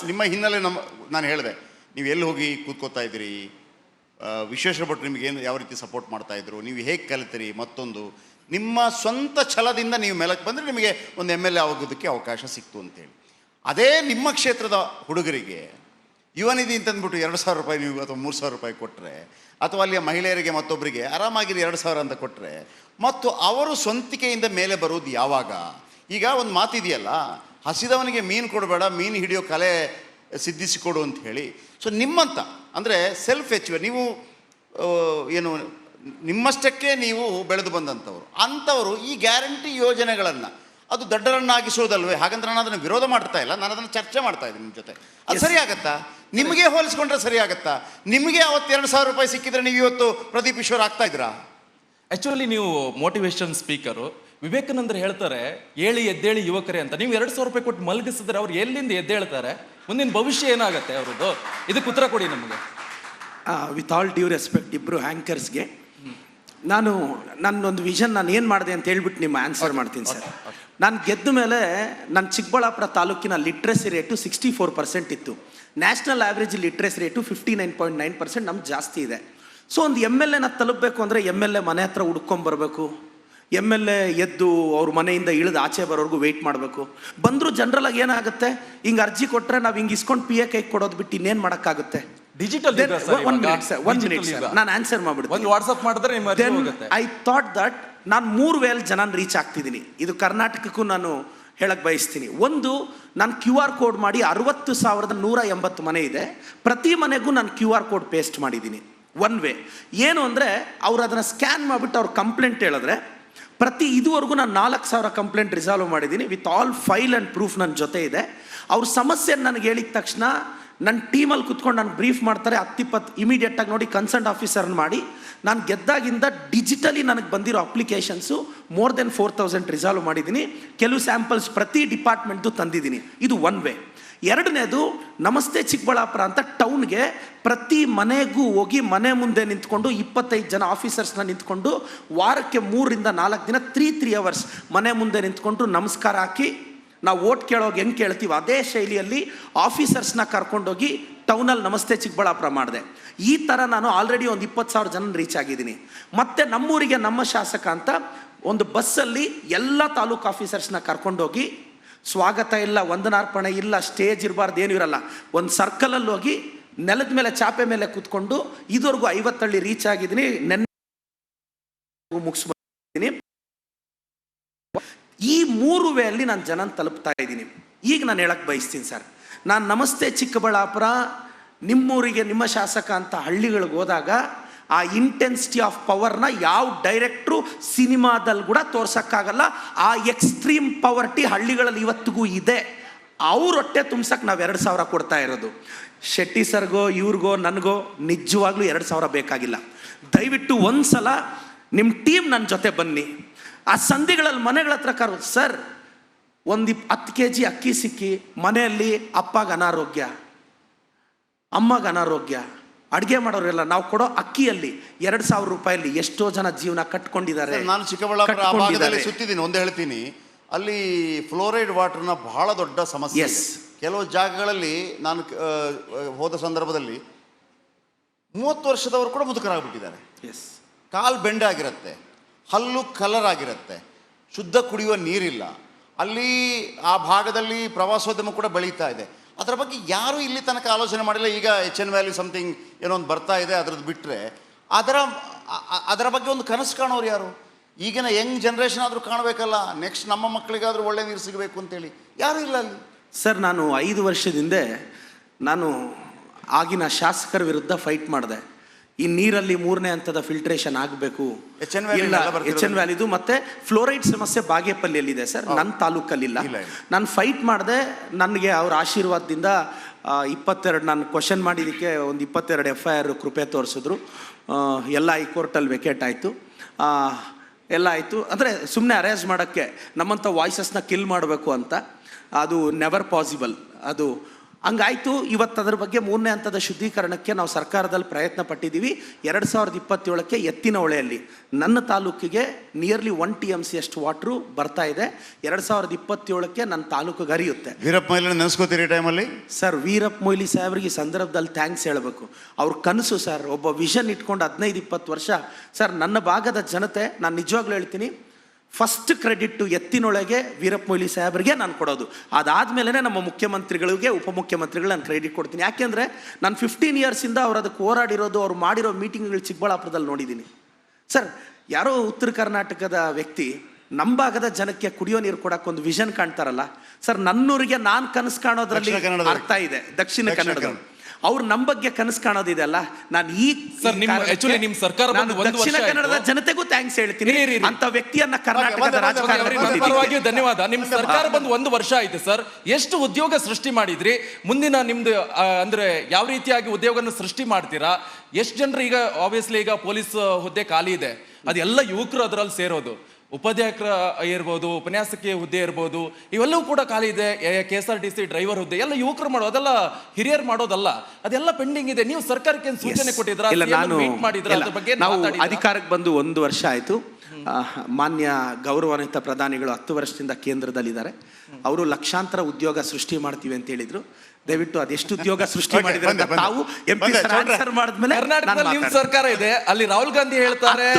ನಿಮ್ಮ ಹಿನ್ನೆಲೆ ನಾನು ಹೇಳಿದೆ, ನೀವು ಎಲ್ಲಿ ಹೋಗಿ ಕೂತ್ಕೋತಾ ಇದ್ದೀರಿ, ವಿಶ್ವೇಶ್ವರ ಭಟ್ರು ನಿಮಗೇನು ಯಾವ ರೀತಿ ಸಪೋರ್ಟ್ ಮಾಡ್ತಾಯಿದ್ರು, ನೀವು ಹೇಗೆ ಕಲಿತೀರಿ, ಮತ್ತೊಂದು ನಿಮ್ಮ ಸ್ವಂತ ಛಲದಿಂದ ನೀವು ಮೇಲಕ್ಕೆ ಬಂದರೆ ನಿಮಗೆ ಒಂದು MLA ಆಗೋದಕ್ಕೆ ಅವಕಾಶ ಸಿಕ್ತು ಅಂತೇಳಿ. ಅದೇ ನಿಮ್ಮ ಕ್ಷೇತ್ರದ ಹುಡುಗರಿಗೆ ಯುವ ನಿಧಿ ಅಂತಂದ್ಬಿಟ್ಟು 2,000 ರೂಪಾಯಿ ನೀವು ಅಥವಾ 3,000 ರೂಪಾಯಿ ಕೊಟ್ಟರೆ, ಅಥವಾ ಅಲ್ಲಿಯ ಮಹಿಳೆಯರಿಗೆ ಮತ್ತೊಬ್ಬರಿಗೆ ಆರಾಮಾಗಿರಿ 2,000 ಅಂತ ಕೊಟ್ಟರೆ, ಮತ್ತು ಅವರು ಸ್ವಂತಿಕೆಯಿಂದ ಮೇಲೆ ಬರೋದು ಯಾವಾಗ? ಈಗ ಒಂದು ಮಾತಿದೆಯಲ್ಲ, ಹಸಿದವನಿಗೆ ಮೀನು ಕೊಡಬೇಡ, ಮೀನು ಹಿಡಿಯೋ ಕಲೆ ಸಿದ್ಧಿಸಿಕೊಡು ಅಂತ ಹೇಳಿ. ಸೊ ನಿಮ್ಮಂತ ಅಂದರೆ ಸೆಲ್ಫ್ ಅಚೀವರ್, ನೀವು ಏನು ನಿಮ್ಮಷ್ಟಕ್ಕೆ ನೀವು ಬೆಳೆದು ಬಂದಂಥವ್ರು, ಅಂಥವರು ಈ ಗ್ಯಾರಂಟಿ ಯೋಜನೆಗಳನ್ನು ಅದು ದೊಡ್ಡರನ್ನಾಗಿಸೋದಲ್ವೇ? ಹಾಗಂದ್ರೆ ನಾನು ಅದನ್ನು ವಿರೋಧ ಮಾಡ್ತಾ ಇಲ್ಲ, ನಾನು ಅದನ್ನು ಚರ್ಚೆ ಮಾಡ್ತಾ ಇದ್ದೀನಿ ನಿಮ್ಮ ಜೊತೆ. ಅದು ಸರಿ ಆಗತ್ತಾ? ನಿಮಗೆ ಹೋಲಿಸ್ಕೊಂಡ್ರೆ ಸರಿ ಆಗತ್ತಾ? ನಿಮಗೆ ಅವತ್ತು 2,000 ರೂಪಾಯಿ ಸಿಕ್ಕಿದ್ರೆ ನೀವು ಇವತ್ತು ಪ್ರದೀಪ್ ಈಶ್ವರ್ ಆಗ್ತಾ ಇದ್ರಾ? ಆ್ಯಕ್ಚುಲಿ ನೀವು ಮೋಟಿವೇಶನ್ ಸ್ಪೀಕರು. ವಿವೇಕಾನಂದರು ಹೇಳ್ತಾರೆ, ಏಳಿ ಎದ್ದೇಳಿ ಯುವಕರೇ ಅಂತ. ನೀವು 2,000 ರೂಪಾಯಿ ಕೊಟ್ಟು ಮಲಗಿಸಿದ್ರೆ ಅವ್ರು ಎಲ್ಲಿಂದ ಎದ್ದೇಳ್ತಾರೆ? ಮುಂದಿನ ಭವಿಷ್ಯ ಏನಾಗುತ್ತೆ ಅವ್ರದ್ದು? ಇದಕ್ಕೆ ಉತ್ತರ ಕೊಡಿ ನಮಗೆ. ವಿತ್ ಆಲ್ ಡ್ಯೂ ರೆಸ್ಪೆಕ್ಟ್ ಇಬ್ಬರು ಆ್ಯಂಕರ್ಸ್ಗೆ, ನನ್ನೊಂದು ವಿಷನ್ ನಾನು ಏನು ಮಾಡಿದೆ ಅಂತ ಹೇಳ್ಬಿಟ್ಟು ನಿಮ್ಮ ಆನ್ಸರ್ ಮಾಡ್ತೀನಿ ಸರ್. ನಾನು ಗೆದ್ದ ಮೇಲೆ ನನ್ನ ಚಿಕ್ಕಬಳ್ಳಾಪುರ ತಾಲೂಕಿನ ಲಿಟ್ರಸಿ ರೇಟು 64% ಇತ್ತು. National average literacy rate 59.9%. ನಮ್ಗೆ ಜಾಸ್ತಿ ಇದೆ. ಸೊ ಒಂದು MLAನ ತಲುಪಬೇಕು ಅಂದರೆ MLA ಮನೆ ಹತ್ರ ಹುಡ್ಕೊಂಬರ್ಬೇಕು, MLA ಎದ್ದು ಅವ್ರ ಮನೆಯಿಂದ ಇಳಿದು ಆಚೆ ಬರೋರ್ಗು ವೆಯ್ಟ್ ಮಾಡಬೇಕು. ಬಂದರೂ ಜನರಲಾಗಿ ಏನಾಗುತ್ತೆ, ಹಿಂಗೆ ಅರ್ಜಿ ಕೊಟ್ಟರೆ ನಾವು ಹಿಂಗೆ ಇಸ್ಕೊಂಡು PA ಕೈ ಕೊಡೋದು ಬಿಟ್ಟು ಇನ್ನೇನು ಮಾಡೋಕ್ಕಾಗುತ್ತೆ? ಡಿಜಿಟಲ್. ಒನ್ ಮಿನಿಟ್ ಸರ್, ನಾನು ಆನ್ಸರ್ ಮಾಡ್ಬಿಡ್ತೀನಿ. ಒಂದು ವಾಟ್ಸಪ್ ಮಾಡಿದ್ರೆ ಐ ಥಾಟ್ ದಟ್ ನಾನು 3 ವೇಲ್ ಜನನ ರೀಚ್ ಆಗ್ತಿದ್ದೀನಿ. ಇದು ಕರ್ನಾಟಕಕ್ಕೂ ನಾನು ಹೇಳಕ್ಕೆ ಬಯಸ್ತೀನಿ. ಒಂದು, ನಾನು QR ಕೋಡ್ ಮಾಡಿ 60,180 ಮನೆ ಇದೆ, ಪ್ರತಿ ಮನೆಗೂ ನಾನು QR ಕೋಡ್ ಪೇಸ್ಟ್ ಮಾಡಿದ್ದೀನಿ. ಒನ್ ವೇ ಏನು ಅಂದರೆ, ಅವ್ರು ಅದನ್ನು ಸ್ಕ್ಯಾನ್ ಮಾಡಿಬಿಟ್ಟು ಅವ್ರು ಕಂಪ್ಲೇಂಟ್ ಹೇಳಿದ್ರೆ, ಇದುವರೆಗೂ ನಾನು 4,000 ಕಂಪ್ಲೇಂಟ್ ರಿಸಾಲ್ವ್ ಮಾಡಿದ್ದೀನಿ with all file and proof ನನ್ನ ಜೊತೆ ಇದೆ. ಅವ್ರ ಸಮಸ್ಯೆ ನನಗೆ ಹೇಳಿದ ತಕ್ಷಣ ನನ್ನ ಟೀಮಲ್ಲಿ ಕುತ್ಕೊಂಡು ನಾನು ಬ್ರೀಫ್ ಮಾಡ್ತಾರೆ. 10-20 ಇಮಿಡಿಯೇಟಾಗಿ ನೋಡಿ ಕನ್ಸರ್ನ್ ಆಫೀಸರ್ನ ಮಾಡಿ, ನಾನು ಗೆದ್ದಾಗಿಂದ ಡಿಜಿಟಲಿ ನನಗೆ ಬಂದಿರೋ ಅಪ್ಲಿಕೇಶನ್ಸು ಮೋರ್ ದೆನ್ 4,000 ರಿಸಾಲ್ವ್ ಮಾಡಿದ್ದೀನಿ. ಕೆಲವು ಸ್ಯಾಂಪಲ್ಸ್ ಪ್ರತಿ ಡಿಪಾರ್ಟ್ಮೆಂಟ್ದು ತಂದಿದ್ದೀನಿ. ಇದು ಒನ್ ವೇ. ಎರಡನೇದು, ನಮಸ್ತೆ ಚಿಕ್ಕಬಳ್ಳಾಪುರ ಅಂತ ಟೌನ್ಗೆ ಪ್ರತಿ ಮನೆಗೂ ಹೋಗಿ ಮನೆ ಮುಂದೆ ನಿಂತ್ಕೊಂಡು 25 ಜನ ಆಫೀಸರ್ಸ್ನ ನಿಂತ್ಕೊಂಡು ವಾರಕ್ಕೆ 3-4 ದಿನ 3 ಅವರ್ಸ್ ಮನೆ ಮುಂದೆ ನಿಂತ್ಕೊಂಡು ನಮಸ್ಕಾರ ಹಾಕಿ, ನಾವು ಓಟ್ ಕೇಳೋಗಿ ಹೆಂಗೆ ಕೇಳ್ತೀವಿ ಅದೇ ಶೈಲಿಯಲ್ಲಿ ಆಫೀಸರ್ಸ್ನ ಕರ್ಕೊಂಡೋಗಿ ಟೌನಲ್ಲಿ ನಮಸ್ತೆ ಚಿಕ್ಕಬಳ್ಳಾಪುರ ಮಾಡಿದೆ. ಈ ಥರ ನಾನು ಆಲ್ರೆಡಿ ಒಂದು 20,000 ಜನ ರೀಚ್ ಆಗಿದ್ದೀನಿ. ಮತ್ತು ನಮ್ಮೂರಿಗೆ ನಮ್ಮ ಶಾಸಕ ಅಂತ ಒಂದು ಬಸ್ಸಲ್ಲಿ ಎಲ್ಲ ತಾಲೂಕು ಆಫೀಸರ್ಸ್ನ ಕರ್ಕೊಂಡೋಗಿ, ಸ್ವಾಗತ ಇಲ್ಲ, ವಂದನಾರ್ಪಣೆ ಇಲ್ಲ, ಸ್ಟೇಜ್ ಇರಬಾರ್ದು, ಏನೂ ಇರಲ್ಲ, ಒಂದು ಸರ್ಕಲಲ್ಲಿ ಹೋಗಿ ನೆಲದ ಮೇಲೆ ಚಾಪೆ ಮೇಲೆ ಕೂತ್ಕೊಂಡು ಇದುವರೆಗೂ 50 ಹಳ್ಳಿ ರೀಚ್ ಆಗಿದ್ದೀನಿ. ನೆನ್ನೆ ಮುಗಿಸ್ಬಿಟ್ಟಿದ್ದೀನಿ. ಈ 3 ವೇಯಲ್ಲಿ ನಾನು ಜನನ ತಲುಪ್ತಾ ಇದ್ದೀನಿ. ಈಗ ನಾನು ಹೇಳಕ್ಕೆ ಬಯಸ್ತೀನಿ ಸರ್, ನಾನು ನಮಸ್ತೆ ಚಿಕ್ಕಬಳ್ಳಾಪುರ ನಿಮ್ಮೂರಿಗೆ ನಿಮ್ಮ ಶಾಸಕ ಅಂತ ಹಳ್ಳಿಗಳಿಗೆ ಹೋದಾಗ ಆ ಇಂಟೆನ್ಸಿಟಿ ಆಫ್ ಪವರ್ನ ಯಾವ ಡೈರೆಕ್ಟ್ರು ಸಿನಿಮಾದಲ್ಲಿ ಕೂಡ ತೋರ್ಸೋಕ್ಕಾಗಲ್ಲ. ಆ ಎಕ್ಸ್ಟ್ರೀಮ್ ಪವರ್ಟಿ ಹಳ್ಳಿಗಳಲ್ಲಿ ಇವತ್ತಿಗೂ ಇದೆ. ಅವ್ರ ಹೊಟ್ಟೆ ತುಂಬ್ಸಕ್ಕೆ ನಾವು 2,000 ಕೊಡ್ತಾ ಇರೋದು. ಶೆಟ್ಟಿ ಸರ್ಗೋ ಇವ್ರಿಗೋ ನನಗೋ ನಿಜವಾಗ್ಲೂ 2,000 ಬೇಕಾಗಿಲ್ಲ. ದಯವಿಟ್ಟು ಒಂದು ಸಲ ನಿಮ್ಮ ಟೀಮ್ ನನ್ನ ಜೊತೆ ಬನ್ನಿ. ಆ ಸಂಧಿಗಳಲ್ಲಿ ಮನೆಗಳ ಹತ್ರ ಸರ್, ಒಂದು 10 kg ಅಕ್ಕಿ ಸಿಕ್ಕಿ ಮನೆಯಲ್ಲಿ ಅಪ್ಪಗೆ ಅನಾರೋಗ್ಯ, ಅಮ್ಮಗೆ ಅನಾರೋಗ್ಯ, ಅಡುಗೆ ಮಾಡೋರೆಲ್ಲ ನಾವು ಕೊಡೋ ಅಕ್ಕಿಯಲ್ಲಿ 2,000 ರೂಪಾಯಲ್ಲಿ ಎಷ್ಟೋ ಜನ ಜೀವನ ಕಟ್ಕೊಂಡಿದ್ದಾರೆ. ನಾನು ಚಿಕ್ಕಬಳ್ಳಾಪುರ ಆ ಭಾಗದಲ್ಲಿ ಸುತ್ತಿದ್ದೀನಿ. ಒಂದು ಹೇಳ್ತೀನಿ, ಅಲ್ಲಿ ಫ್ಲೋರೈಡ್ ವಾಟರ್ನ ಬಹಳ ದೊಡ್ಡ ಸಮಸ್ಯೆ. ಕೆಲವು ಜಾಗಗಳಲ್ಲಿ ನಾನು ಹೋದ ಸಂದರ್ಭದಲ್ಲಿ 30 ವರ್ಷದವರು ಕೂಡ ಮುದುಕರಾಗ್ಬಿಟ್ಟಿದ್ದಾರೆ. ಕಾಲು ಬೆಂಡೆ ಆಗಿರುತ್ತೆ, ಹಲ್ಲು ಕಲರ್ ಆಗಿರುತ್ತೆ, ಶುದ್ಧ ಕುಡಿಯುವ ನೀರಿಲ್ಲ. ಅಲ್ಲಿ ಆ ಭಾಗದಲ್ಲಿ ಪ್ರವಾಸೋದ್ಯಮ ಕೂಡ ಬೆಳೀತಾ ಇದೆ. ಅದರ ಬಗ್ಗೆ ಯಾರೂ ಇಲ್ಲಿ ತನಕ ಆಲೋಚನೆ ಮಾಡಿಲ್ಲ. ಈಗ HN ವ್ಯಾಲಿ ಸಮಥಿಂಗ್ ಏನೋ ಒಂದು ಬರ್ತಾ ಇದೆ, ಅದ್ರದ್ದು ಬಿಟ್ಟರೆ ಅದರ ಬಗ್ಗೆ ಒಂದು ಕನಸು ಕಾಣೋರು ಯಾರು? ಈಗಿನ ಯಂಗ್ ಜನ್ರೇಷನ್ ಆದರೂ ಕಾಣಬೇಕಲ್ಲ, ನೆಕ್ಸ್ಟ್ ನಮ್ಮ ಮಕ್ಕಳಿಗಾದರೂ ಒಳ್ಳೆ ನೀರು ಸಿಗಬೇಕು ಅಂತೇಳಿ ಯಾರೂ ಇಲ್ಲ ಅಲ್ಲಿ. ಸರ್, ನಾನು 5 ವರ್ಷದಿಂದ ನಾನು ಆಗಿನ ಶಾಸಕರ ವಿರುದ್ಧ ಫೈಟ್ ಮಾಡಿದೆ. ಈ ನೀರಲ್ಲಿ 3ನೇ ಹಂತದ ಫಿಲ್ಟ್ರೇಷನ್ ಆಗಬೇಕು, HN ವ್ಯಾಲಿದು ಮತ್ತು ಫ್ಲೋರೈಡ್ ಸಮಸ್ಯೆ ಬಾಗೇಪಲ್ಲಿಯಲ್ಲಿದೆ ಸರ್, ನನ್ನ ತಾಲೂಕಲ್ಲಿಲ್ಲ. ನಾನು ಫೈಟ್ ಮಾಡಿದೆ. ನನಗೆ ಅವ್ರ ಆಶೀರ್ವಾದದಿಂದ 22 ನಾನು ಕ್ವಶನ್ ಮಾಡಿದ್ದಕ್ಕೆ ಒಂದು 22 FIR ಕೃಪೆ ತೋರಿಸಿದ್ರು. ಎಲ್ಲ ಹೈಕೋರ್ಟಲ್ಲಿ ವೆಕೇಟ್ ಆಯಿತು, ಎಲ್ಲ ಆಯಿತು. ಅಂದರೆ ಸುಮ್ಮನೆ ಅರೇಂಜ್ ಮಾಡೋಕ್ಕೆ ನಮ್ಮಂಥ ವಾಯ್ಸಸ್ನ ಕಿಲ್ ಮಾಡಬೇಕು ಅಂತ, ಅದು ನೆವರ್ ಪಾಸಿಬಲ್. ಅದು ಹಂಗಾಯ್ತು. ಇವತ್ತು ಅದ್ರ ಬಗ್ಗೆ 3ನೇ ಹಂತದ ಶುದ್ಧೀಕರಣಕ್ಕೆ ನಾವು ಸರ್ಕಾರದಲ್ಲಿ ಪ್ರಯತ್ನ ಪಟ್ಟಿದ್ದೀವಿ. 2027ಕ್ಕೆ ಎತ್ತಿನ ಹೊಳೆಯಲ್ಲಿ ನನ್ನ ತಾಲೂಕಿಗೆ ನಿಯರ್ಲಿ 1 TMC ಅಷ್ಟು ವಾಟ್ರು ಬರ್ತಾ ಇದೆ. 2027ಕ್ಕೆ ನನ್ನ ತಾಲೂಕಿಗೆ ಹರಿಯುತ್ತೆ. ವೀರಪ್ಪ ಮೊಯ್ಲಿ ನೆನೆಸ್ಕೋತೀರಿ ಟೈಮಲ್ಲಿ? ಸರ್, ವೀರಪ್ಪ ಮೊಯ್ಲಿ ಸಾಹೇಬ್ರಿಗೆ ಈ ಸಂದರ್ಭದಲ್ಲಿ ಥ್ಯಾಂಕ್ಸ್ ಹೇಳಬೇಕು. ಅವ್ರ ಕನಸು ಸರ್, ಒಬ್ಬ ವಿಷನ್ ಇಟ್ಕೊಂಡು 15-20 ವರ್ಷ. ಸರ್, ನನ್ನ ಭಾಗದ ಜನತೆ, ನಾನು ನಿಜವಾಗ್ಲೂ ಹೇಳ್ತೀನಿ, ಫಸ್ಟ್ ಕ್ರೆಡಿಟ್ ಎತ್ತಿನೊಳಗೆ ವೀರಪ್ಪ ಮೊಯ್ಲಿ ಸಾಹೇಬ್ರಿಗೆ ನಾನು ಕೊಡೋದು. ಅದಾದಮೇಲೆ ನಮ್ಮ ಮುಖ್ಯಮಂತ್ರಿಗಳಿಗೆ, ಉಪಮುಖ್ಯಮಂತ್ರಿಗಳು ನಾನು ಕ್ರೆಡಿಟ್ ಕೊಡ್ತೀನಿ. ಯಾಕೆಂದರೆ ನಾನು 15 ಇಯರ್ಸಿಂದ ಅವ್ರು ಅದಕ್ಕೆ ಹೋರಾಡಿರೋದು, ಅವ್ರು ಮಾಡಿರೋ ಮೀಟಿಂಗ್ಗಳು ಚಿಕ್ಕಬಳ್ಳಾಪುರದಲ್ಲಿ ನೋಡಿದ್ದೀನಿ. ಸರ್, ಯಾರೋ ಉತ್ತರ ಕರ್ನಾಟಕದ ವ್ಯಕ್ತಿ ನಮ್ಮ ಭಾಗದ ಜನಕ್ಕೆ ಕುಡಿಯೋ ನೀರು ಕೊಡಕ್ಕೆ ಒಂದು ವಿಷನ್ ಕಾಣ್ತಾರಲ್ಲ ಸರ್, ನನ್ನೂರಿಗೆ ನಾನು ಕನಸು ಕಾಣೋದ್ರಲ್ಲಿ ಅರ್ಥ ಇದೆ. ದಕ್ಷಿಣ ಕನ್ನಡದ ಅವ್ರು ನಮ್ಮ ಬಗ್ಗೆ ಕನಸು ಕಾಣೋದಿದೆ ಅಲ್ಲ, ನಾನು ಈ ಸರ್ ನಿಮ್ ಸರ್ಕಾರ ದಕ್ಷಿಣ ಕನ್ನಡದ ಜನತೆಗೂ ಥ್ಯಾಂಕ್ಸ್ ಹೇಳ್ತೀನಿ. ಅಂತ ವ್ಯಕ್ತಿಯನ್ನ ಕರ್ನಾಟಕದ ಪರವಾಗಿಯೂ ಧನ್ಯವಾದ. ನಿಮ್ ಸರ್ಕಾರ ಬಂದು 1 ವರ್ಷ ಆಯ್ತು ಸರ್. ಎಷ್ಟು ಉದ್ಯೋಗ ಸೃಷ್ಟಿ ಮಾಡಿದ್ರಿ? ಮುಂದಿನ ನಿಮ್ದು ಅಂದ್ರೆ ಯಾವ ರೀತಿಯಾಗಿ ಉದ್ಯೋಗನ ಸೃಷ್ಟಿ ಮಾಡ್ತೀರಾ? ಎಷ್ಟು ಜನರು ಈಗ ಆಬ್ವಿಯಸ್ಲಿ ಈಗ ಪೊಲೀಸ್ ಹುದ್ದೆ ಖಾಲಿ ಇದೆ, ಅದೆಲ್ಲ ಯುವಕರು ಅದರಲ್ಲಿ ಸೇರೋದು. ಉಪಾಧ್ಯಾಯಕರ ಇರ್ಬೋದು, ಉಪನ್ಯಾಸಕಿ ಹುದ್ದೆ ಇರ್ಬೋದು, ಇವೆಲ್ಲವೂ ಕೂಡ ಖಾಲಿ ಇದೆ. KSRTC ಡ್ರೈವರ್ ಹುದ್ದೆ ಎಲ್ಲ ಯುವಕರು ಮಾಡೋದು, ಅದೆಲ್ಲ ಹಿರಿಯರು ಮಾಡೋದಲ್ಲ, ಅದೆಲ್ಲ ಪೆಂಡಿಂಗ್ ಇದೆ. ನೀವು ಸರ್ಕಾರಕ್ಕೆ ಸೂಚನೆ ಕೊಟ್ಟಿದ್ರ? ನಾವು ಅಧಿಕಾರಕ್ಕೆ ಬಂದು 1 ವರ್ಷ ಆಯ್ತು. ಮಾನ್ಯ ಗೌರವಾನ್ವಿತ ಪ್ರಧಾನಿಗಳು 10 ವರ್ಷದಿಂದ ಕೇಂದ್ರದಲ್ಲಿದ್ದಾರೆ. ಅವರು ಲಕ್ಷಾಂತರ ಉದ್ಯೋಗ ಸೃಷ್ಟಿ ಮಾಡ್ತೀವಿ ಅಂತ ಹೇಳಿದ್ರು. ದಯವಿಟ್ಟು ಅದೆಷ್ಟು ಉದ್ಯೋಗ ಸೃಷ್ಟಿ ಮಾಡಿದ್ರೆ ತಾವು MP ಆನ್ಸರ್ ಮಾಡಿದ್ಮೇಲೆ ಕರ್ನಾಟಕದಲ್ಲಿ ನಿಮ್ ಸರ್ಕಾರ ಇದೆ, ಅಲ್ಲಿ ರಾಹುಲ್ ಗಾಂಧಿ ಹೇಳ್ತಾರೆ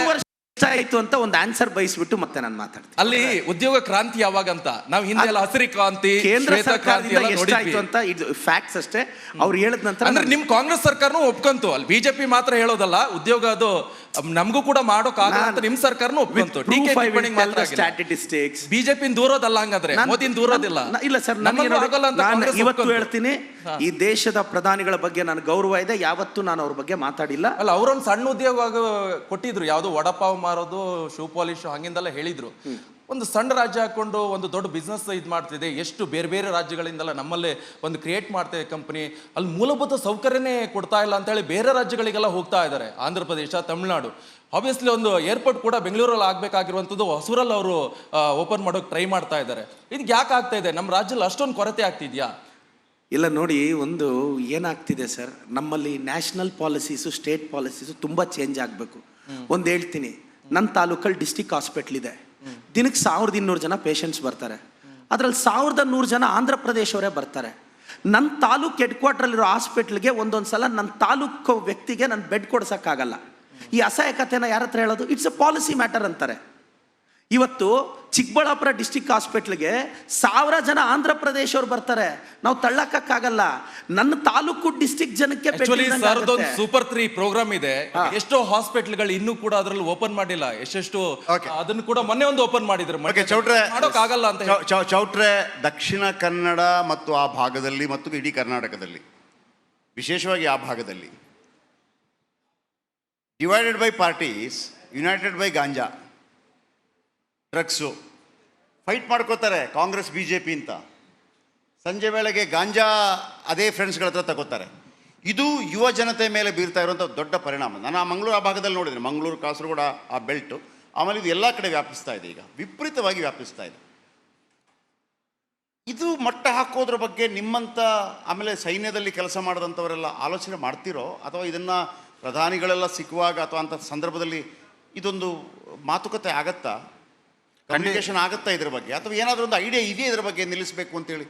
ಆಯ್ತು ಅಂತ ಒಂದು ಆನ್ಸರ್ ಬಯಸ್ಬಿಟ್ಟು ಮತ್ತೆ ನಾನು ಮಾತಾಡ್ತೀನಿ. ಅಲ್ಲಿ ಉದ್ಯೋಗ ಕ್ರಾಂತಿ ಯಾವಾಗ ಅಂತ ನಾವು ಹಿಂದೆ ಎಲ್ಲ ಹಸಿರು ಕ್ರಾಂತಿ, ಕೇಂದ್ರ ಸರ್ಕಾರದಿಂದ ಎಷ್ಟಾಯ್ತು ಅಂತ ಇದು ಫ್ಯಾಕ್ಟ್ಸ್ ಅಷ್ಟೇ. ಅವ್ರು ಹೇಳಿದ ನಂತರ ಅಂದ್ರೆ ನಿಮ್ ಕಾಂಗ್ರೆಸ್ ಸರ್ಕಾರನೂ ಒಪ್ಕೊಂತು, ಅಲ್ಲಿ ಬಿಜೆಪಿ ಮಾತ್ರ ಹೇಳೋದಲ್ಲ ಉದ್ಯೋಗ ಅದು ನಮಗೂ ಕೂಡ ಮಾಡೋಕ್ ಆಗಲ್ಲ ಅಂತ ನಿಮ್ ಸರ್ಕಾರನೂ ಒಪ್ಕೊಂತು. ಸ್ಟ್ಯಾಟಿಸ್ಟಿಕ್ಸ್ ಬಿಜೆಪಿ ದೂರೋದಲ್ಲ, ಹಂಗಾದ್ರೆ ಮೋದಿನ ದೂರೋದಿಲ್ಲ. ಇಲ್ಲ ಸರ್, ನಾನು ಇವತ್ತು ಹೇಳ್ತೀನಿ, ಈ ದೇಶದ ಪ್ರಧಾನಿಗಳ ಬಗ್ಗೆ ನಾನು ಗೌರವ ಇದೆ, ಯಾವತ್ತೂ ನಾನು ಅವ್ರ ಬಗ್ಗೆ ಮಾತಾಡಿಲ್ಲ. ಅಲ್ಲ, ಅವರೊಂದು ಸಣ್ಣ ಉದ್ಯೋಗ ಕೊಟ್ಟಿದ್ರು, ಯಾವ್ದು ವಡಪಾವ್ ಮಾರೋದು, ಶೂ ಪಾಲಿಶ್ ಹಂಗಿಂದೆಲ್ಲ ಹೇಳಿದ್ರು. ಒಂದು ಸಣ್ಣ ರಾಜ್ಯ ಹಾಕೊಂಡು ಒಂದು ದೊಡ್ಡ ಬಿಸ್ನೆಸ್ ಇದು ಮಾಡ್ತಿದೆ. ಎಷ್ಟು ಬೇರೆ ಬೇರೆ ರಾಜ್ಯಗಳಿಂದೆಲ್ಲ ನಮ್ಮಲ್ಲೇ ಒಂದು ಕ್ರಿಯೇಟ್ ಮಾಡ್ತಿದೆ ಕಂಪನಿ. ಅಲ್ಲಿ ಮೂಲಭೂತ ಸೌಕರ್ಯನೇ ಕೊಡ್ತಾ ಇಲ್ಲ ಅಂತೇಳಿ ಬೇರೆ ರಾಜ್ಯಗಳಿಗೆಲ್ಲ ಹೋಗ್ತಾ ಇದ್ದಾರೆ. ಆಂಧ್ರ ಪ್ರದೇಶ, ತಮಿಳುನಾಡು. ಆಬ್ವಿಯಸ್ಲಿ ಒಂದು ಏರ್ಪೋರ್ಟ್ ಕೂಡ ಬೆಂಗಳೂರಲ್ಲಿ ಆಗ್ಬೇಕಾಗಿರುವಂಥದ್ದು ಹೊಸೂರಲ್ಲಿ ಅವರು ಓಪನ್ ಮಾಡೋಕೆ ಟ್ರೈ ಮಾಡ್ತಾ ಇದ್ದಾರೆ. ಇದಕ್ಕೆ ಯಾಕೆ ಆಗ್ತಾ ಇದೆ? ನಮ್ಮ ರಾಜ್ಯದಲ್ಲಿ ಅಷ್ಟೊಂದು ಕೊರತೆ ಆಗ್ತಿದ್ಯಾ? ಇಲ್ಲ ನೋಡಿ, ಒಂದು ಏನಾಗ್ತಿದೆ ಸರ್, ನಮ್ಮಲ್ಲಿ ನ್ಯಾಷನಲ್ ಪಾಲಿಸೀಸು, ಸ್ಟೇಟ್ ಪಾಲಿಸೀಸು ತುಂಬ ಚೇಂಜ್ ಆಗಬೇಕು. ಒಂದು ಹೇಳ್ತೀನಿ, ನನ್ನ ತಾಲೂಕಲ್ಲಿ ಡಿಸ್ಟಿಕ್ ಹಾಸ್ಪಿಟ್ಲ್ ಇದೆ. ದಿನಕ್ಕೆ 1200 ಜನ ಪೇಷಂಟ್ಸ್ ಬರ್ತಾರೆ. ಅದರಲ್ಲಿ 1100 ಜನ ಆಂಧ್ರ ಪ್ರದೇಶವರೇ ಬರ್ತಾರೆ. ನನ್ನ ತಾಲೂಕು ಹೆಡ್ ಕ್ವಾರ್ಟ್ರಲ್ಲಿರೋ ಹಾಸ್ಪಿಟ್ಲ್ಗೆ ಒಂದೊಂದು ಸಲ ನನ್ನ ತಾಲೂಕು ವ್ಯಕ್ತಿಗೆ ನಾನು ಬೆಡ್ ಕೊಡ್ಸೋಕ್ಕಾಗಲ್ಲ. ಈ ಅಸಹಾಯಕತೆನ ಯಾರ ಹತ್ರ ಹೇಳೋದು? ಇಟ್ಸ್ ಎ ಪಾಲಿಸಿ ಮ್ಯಾಟರ್ ಅಂತಾರೆ. ಇವತ್ತು ಚಿಕ್ಕಬಳ್ಳಾಪುರ ಡಿಸ್ಟಿಕ್ ಹಾಸ್ಪಿಟ್ಲ್ಗೆ 1000 ಜನ ಆಂಧ್ರ ಪ್ರದೇಶವ್ರು ಬರ್ತಾರೆ. ನಾವು ತಳ್ಳಕ್ಕಾಗಲ್ಲ. ನನ್ನ ತಾಲೂಕು ಡಿಸ್ಟಿಕ್ ಜನಕ್ಕೆ ಸೂಪರ್ 3 ಪ್ರೋಗ್ರಾಮ್ ಇದೆ. ಎಷ್ಟೋ ಹಾಸ್ಪಿಟ್ಲ್ಗಳು ಇನ್ನೂ ಕೂಡ ಅದರಲ್ಲಿ ಓಪನ್ ಮಾಡಿಲ್ಲ. ಎಷ್ಟೆಷ್ಟು ಅದನ್ನು ಕೂಡ ಮೊನ್ನೆ ಒಂದು ಓಪನ್ ಮಾಡಿದ್ರು. ಮಾಡೋಕ್ಕಾಗಲ್ಲ ಅಂತ ಚೌಟ್ರೆ, ದಕ್ಷಿಣ ಕನ್ನಡ ಮತ್ತು ಆ ಭಾಗದಲ್ಲಿ ಮತ್ತು ಇಡೀ ಕರ್ನಾಟಕದಲ್ಲಿ, ವಿಶೇಷವಾಗಿ ಆ ಭಾಗದಲ್ಲಿ, divided by parties, United by ganja, drugs fight ಮಾಡ್ಕೋತಾರೆ ಕಾಂಗ್ರೆಸ್ BJP ಅಂತ. ಸಂಜೆ ವೇಳೆಗೆ ಗಾಂಜಾ ಅದೇ ಫ್ರೆಂಡ್ಸ್ಗಳ ಹತ್ರ ತಗೋತಾರೆ. ಇದು ಯುವ ಜನತೆ ಮೇಲೆ ಬೀರ್ತಾ ಇರುವಂಥ ದೊಡ್ಡ ಪರಿಣಾಮ. ನಾನು ಆ ಮಂಗಳೂರು ಆ ಭಾಗದಲ್ಲಿ ನೋಡಿದ್ದೀನಿ, ಮಂಗಳೂರು, ಕಾಸರಗೋಡು ಆ ಬೆಲ್ಟು. ಆಮೇಲೆ ಇದು ಎಲ್ಲ ಕಡೆ ವ್ಯಾಪಿಸ್ತಾ ಇದೆ, ಈಗ ವಿಪರೀತವಾಗಿ ವ್ಯಾಪಿಸ್ತಾ ಇದೆ. ಇದು ಮಟ್ಟ ಹಾಕೋದ್ರ ಬಗ್ಗೆ ನಿಮ್ಮಂಥ, ಆಮೇಲೆ ಸೈನ್ಯದಲ್ಲಿ ಕೆಲಸ ಮಾಡಿದಂಥವರೆಲ್ಲ ಆಲೋಚನೆ ಮಾಡ್ತಿರೋ, ಅಥವಾ ಇದನ್ನು ಪ್ರಧಾನಿಗಳೆಲ್ಲ ಸಿಕ್ಕುವಾಗ ಅಥವಾ ಅಂಥ ಸಂದರ್ಭದಲ್ಲಿ ಇದೊಂದು ಮಾತುಕತೆ ಆಗತ್ತಾ, ಕಮ್ಯುನಿಕೇಶನ್ ಆಗುತ್ತಾ ಇದ್ರ ಬಗ್ಗೆ, ಅಥವಾ ಏನಾದರೂ ಒಂದು ಐಡಿಯಾ ಇದೆಯಾ ಇದ್ರ ಬಗ್ಗೆ ನಿಲ್ಲಿಸಬೇಕು ಅಂತೇಳಿ?